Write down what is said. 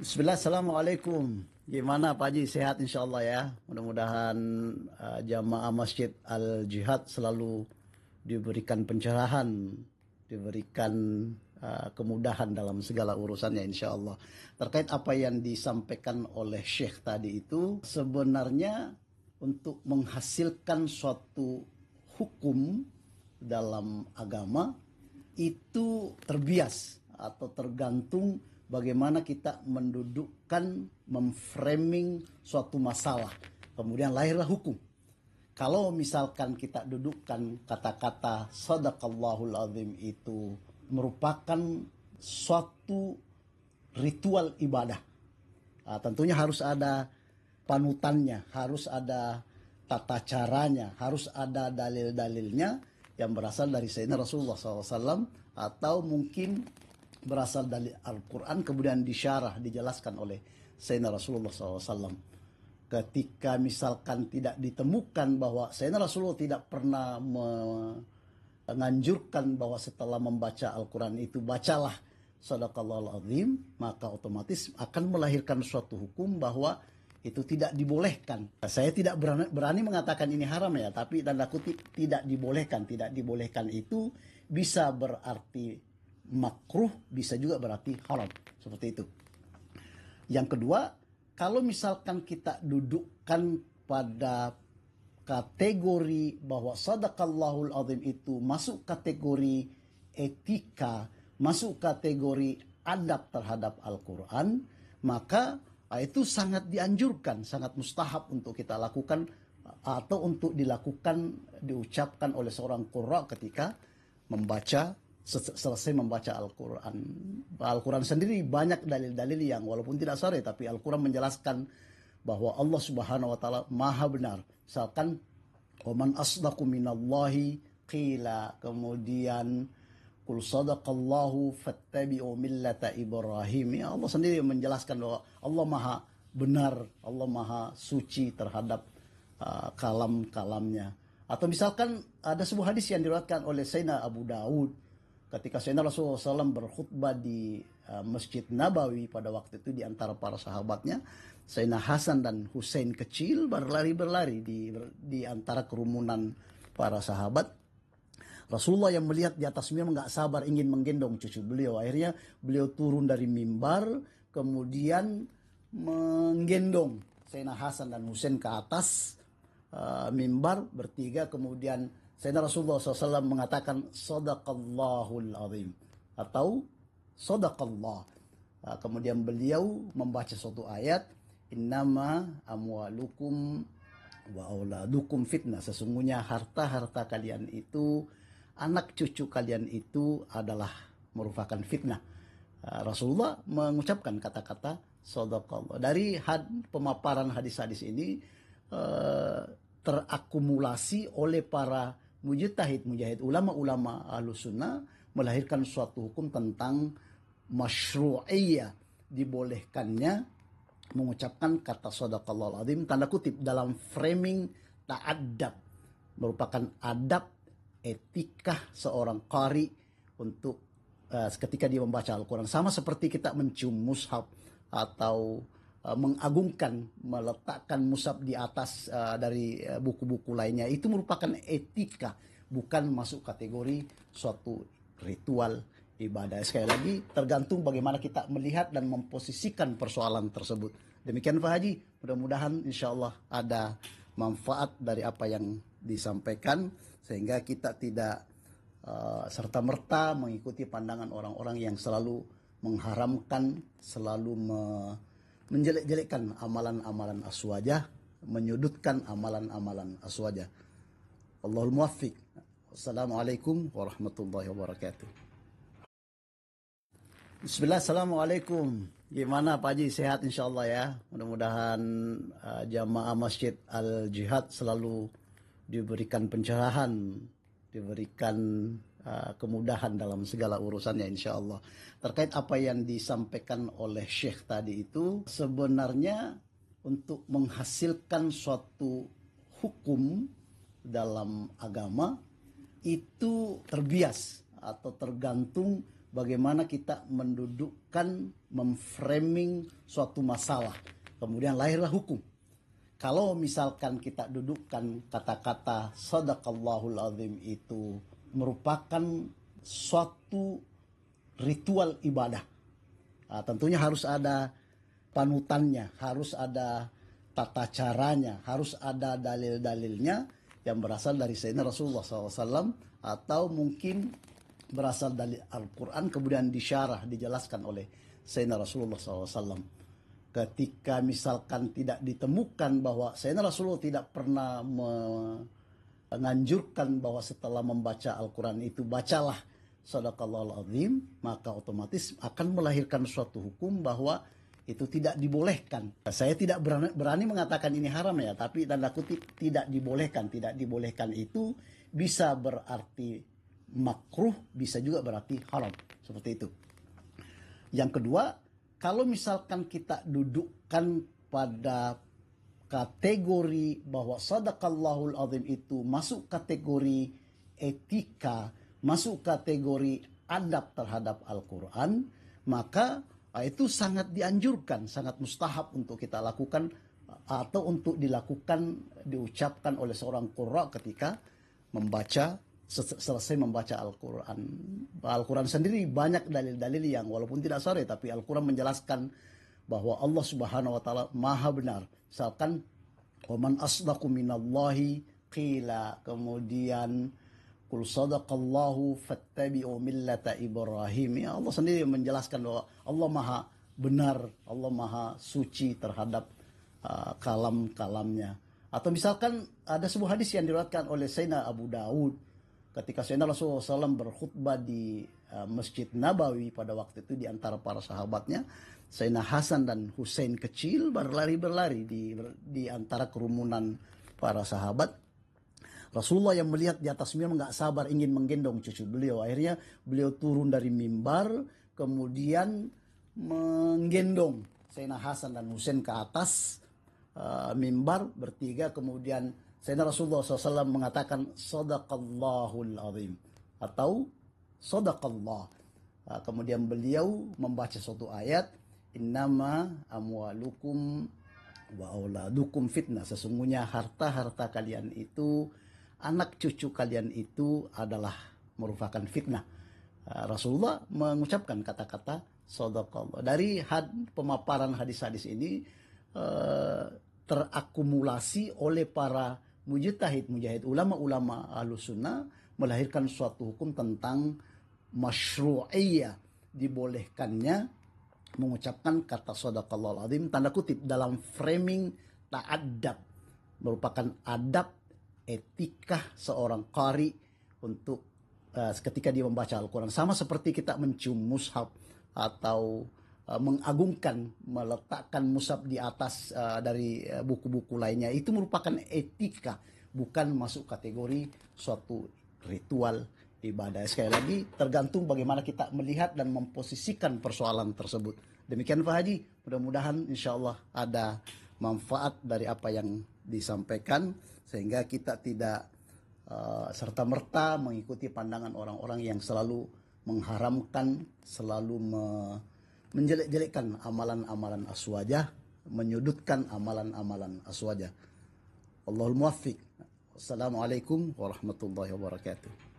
Bismillah, Assalamualaikum. Gimana Pak Haji? Sehat insya Allah ya. Mudah-mudahan jamaah Masjid Al-Jihad selalu diberikan pencerahan, diberikan kemudahan dalam segala urusannya insya Allah. Terkait apa yang disampaikan oleh Syekh tadi itu, sebenarnya untuk menghasilkan suatu hukum dalam agama itu terbias atau tergantung bagaimana kita mendudukkan, memframing suatu masalah. Kemudian lahirlah hukum. Kalau misalkan kita dudukkan kata-kata sadaqallahul azim itu merupakan suatu ritual ibadah. Tentunya harus ada panutannya, harus ada tata caranya, harus ada dalil-dalilnya yang berasal dari Sayyidina Rasulullah SAW atau mungkin berasal dari Al-Quran kemudian disyarah, dijelaskan oleh Sayyidina Rasulullah SAW. Ketika misalkan tidak ditemukan bahwa Sayyidina Rasulullah tidak pernah menganjurkan bahwa setelah membaca Al-Quran itu bacalah Sadaqallahul Azim, maka otomatis akan melahirkan suatu hukum bahwa itu tidak dibolehkan. Saya tidak berani mengatakan ini haram ya, tapi tanda kutip tidak dibolehkan. Tidak dibolehkan itu bisa berarti makruh, bisa juga berarti haram. Seperti itu. Yang kedua, kalau misalkan kita dudukkan pada kategori bahwa sadaqallahul azim itu masuk kategori etika, masuk kategori adab terhadap Al-Quran, maka itu sangat dianjurkan, sangat mustahab untuk kita lakukan atau untuk dilakukan, diucapkan oleh seorang qurra ketika membaca, selesai membaca Al-Quran. Al-Quran sendiri banyak dalil-dalil yang walaupun tidak sahih, tapi Al-Quran menjelaskan bahwa Allah Subhanahu wa taala Maha benar. Misalkan "Waman asdaqu minallahi qila", kemudian "Qul sadaqallahu fattabi'u millata Ibrahim". Ya, Allah sendiri menjelaskan bahwa Allah Maha benar, Allah Maha suci terhadap kalam-kalamnya. Atau misalkan ada sebuah hadis yang diriwayatkan oleh Sayyidina Abu Dawud ketika Sayyidina Rasulullah SAW berkhutbah di Masjid Nabawi pada waktu itu di antara para sahabatnya, Sayyidina Hasan dan Husain kecil berlari-berlari di antara kerumunan para sahabat. Rasulullah yang melihat di atas mimbar nggak sabar ingin menggendong cucu beliau. Akhirnya beliau turun dari mimbar, kemudian menggendong Sayyidina Hasan dan Husain ke atas mimbar bertiga. Kemudian Sayyidina Rasulullah SAW mengatakan sadaqallahul azim atau sadaqallah. Kemudian beliau membaca suatu ayat, innama amwalukum wa auladukum fitnah. Sesungguhnya harta-harta kalian itu, anak cucu kalian itu adalah merupakan fitnah. Rasulullah mengucapkan kata-kata sadaqallah. Dari pemaparan hadis-hadis ini terakumulasi oleh para mujtahid ulama-ulama Ahlus Sunnah melahirkan suatu hukum tentang masyru'iyah, dibolehkannya mengucapkan kata sadaqallahul azim tanda kutip dalam framing ta'addab, merupakan adab etika seorang qari untuk ketika dia membaca Al-Quran. Sama seperti kita mencium mushaf atau mengagungkan, meletakkan mushaf di atas dari buku-buku lainnya. Itu merupakan etika, bukan masuk kategori suatu ritual ibadah. Sekali lagi, tergantung bagaimana kita melihat dan memposisikan persoalan tersebut. Demikian Pak Haji, mudah-mudahan insya Allah ada manfaat dari apa yang disampaikan, sehingga kita tidak serta-merta mengikuti pandangan orang-orang yang selalu mengharamkan, selalu menjelek-jelekkan amalan-amalan aswajah, menyudutkan amalan-amalan aswajah. Allahul muwaffiq. Wassalamualaikum warahmatullahi wabarakatuh. Bismillah, Assalamualaikum. Gimana Pak Haji? Sehat insya Allah ya. Mudah-mudahan jamaah Masjid Al-Jihad selalu diberikan pencerahan, diberikan kemudahan dalam segala urusannya insya Allah. Terkait apa yang disampaikan oleh Syekh tadi itu, sebenarnya untuk menghasilkan suatu hukum dalam agama itu terbias atau tergantung bagaimana kita mendudukkan, memframing suatu masalah. Kemudian lahirlah hukum. Kalau misalkan kita dudukkan kata-kata sadaqallahul azim itu merupakan suatu ritual ibadah. Tentunya harus ada panutannya, harus ada tata caranya, harus ada dalil-dalilnya yang berasal dari Sayyidina Rasulullah SAW atau mungkin berasal dari Al-Quran kemudian disyarah, dijelaskan oleh Sayyidina Rasulullah SAW. Ketika misalkan tidak ditemukan bahwa Sayyidina Rasulullah tidak pernah menganjurkan bahwa setelah membaca Al-Quran itu bacalah sadaqallahul azim, maka otomatis akan melahirkan suatu hukum bahwa itu tidak dibolehkan. Saya tidak berani mengatakan ini haram ya, tapi tanda kutip tidak dibolehkan. Tidak dibolehkan itu bisa berarti makruh, bisa juga berarti haram. Seperti itu. Yang kedua, kalau misalkan kita dudukkan pada kategori bahwa sadaqallahul azim itu masuk kategori etika, masuk kategori adab terhadap Al-Quran, maka itu sangat dianjurkan, sangat mustahab untuk kita lakukan atau untuk dilakukan, diucapkan oleh seorang qurra ketika membaca, selesai membaca Al-Quran. Al-Quran sendiri banyak dalil-dalil yang walaupun tidak sahih, tapi Al-Quran menjelaskan bahwa Allah Subhanahu wa taala Maha benar. Misalkan waman asdaqu minallahi qila, kemudian qul sadaqallahu fattabi'u millata Ibrahim. Ya, Allah sendiri menjelaskan bahwa Allah Maha benar, Allah Maha suci terhadap kalam-kalamnya. Atau misalkan ada sebuah hadis yang diriwayatkan oleh Sayyidina Abu Dawud ketika Sayyidina Rasulullah SAW berkhutbah di Masjid Nabawi pada waktu itu, di antara para sahabatnya Sayyidina Hasan dan Husain kecil berlari-berlari di antara kerumunan para sahabat. Rasulullah yang melihat di atas mimbar nggak sabar ingin menggendong cucu beliau. Akhirnya beliau turun dari mimbar, kemudian menggendong Sayyidina Hasan dan Husain ke atas mimbar bertiga. Kemudian Sayyidina Rasulullah SAW mengatakan sadaqallahul azim atau sadaqallah. Kemudian beliau membaca suatu ayat, innama amwalukum wa auladukum fitnah. Sesungguhnya harta-harta kalian itu, anak cucu kalian itu adalah merupakan fitnah. Rasulullah mengucapkan kata-kata sadaqallah. Dari pemaparan hadis-hadis ini terakumulasi oleh para mujtahid ulama-ulama Ahlus Sunnah melahirkan suatu hukum tentang masyru'iyah, dibolehkannya mengucapkan kata sadaqallahul azim tanda kutip dalam framing ta'addab, merupakan adab etika seorang qari untuk ketika dia membaca Al-Quran. Sama seperti kita mencium mushaf atau mengagungkan, meletakkan mushaf di atas dari buku-buku lainnya. Itu merupakan etika, bukan masuk kategori suatu ritual ibadah. Sekali lagi, tergantung bagaimana kita melihat dan memposisikan persoalan tersebut. Demikian Pak Haji, mudah-mudahan insya Allah ada manfaat dari apa yang disampaikan, sehingga kita tidak serta-merta mengikuti pandangan orang-orang yang selalu mengharamkan, selalu menjelek-jelekkan amalan-amalan aswajah, menyudutkan amalan-amalan aswajah. Allahul muwaffiq. Wassalamualaikum warahmatullahi wabarakatuh.